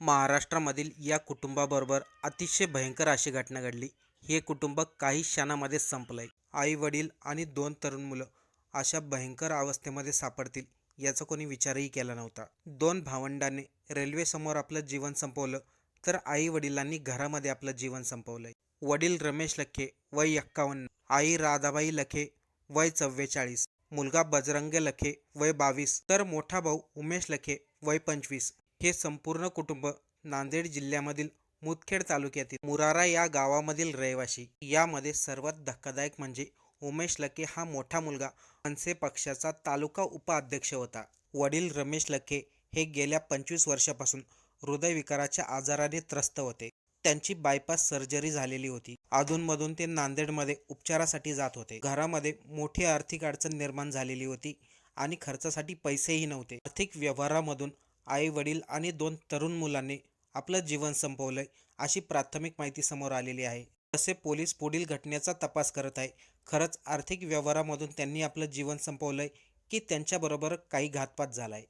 महाराष्ट्रामधील या कुटुंबाबरोबर अतिशय भयंकर अशी घटना घडली. हे कुटुंब काही क्षणामध्ये संपलंय. आई वडील आणि दोन तरुण मुलं अशा भयंकर अवस्थेमध्ये सापडतील याचा कोणी विचारही केला नव्हता. दोन भावंडांनी रेल्वेसमोर आपलं जीवन संपवलं तर आई वडिलांनी घरामध्ये आपलं जीवन संपवलंय. वडील रमेश लखे वय 51, आई राधाबाई लखे वय 44, मुलगा बजरंग लखे वय 22 तर मोठा भाऊ उमेश लखे वय 25. हे संपूर्ण कुटुंब नांदेड जिल्ह्यामधील मुदखेड तालुक्यातील मुरारा या गावामधील रहिवासी. यामध्ये सर्वात धक्कादायक म्हणजे उमेश लखे हा मोठा मुलगा मनसे पक्षाचा तालुका उपाध्यक्ष होता. वडील रमेश लखे हे गेल्या 25 वर्षापासून हृदयविकाराच्या आजाराने त्रस्त होते. त्यांची बायपास सर्जरी झालेली होती. अधूनमधून ते नांदेडमध्ये उपचारासाठी जात होते. घरामध्ये मोठी आर्थिक अडचण निर्माण झालेली होती आणि खर्चासाठी पैसेही नव्हते. आर्थिक व्यवहारामधून आई वडील आणि दोन तरुण मुलांनी आपलं जीवन संपवलंय अशी प्राथमिक माहिती समोर आलेली आहे. तसे पोलीस पुढील घटनेचा तपास करत आहे. खरंच आर्थिक व्यवहारामधून त्यांनी आपलं जीवन संपवलंय की त्यांच्याबरोबर काही घातपात झालाय.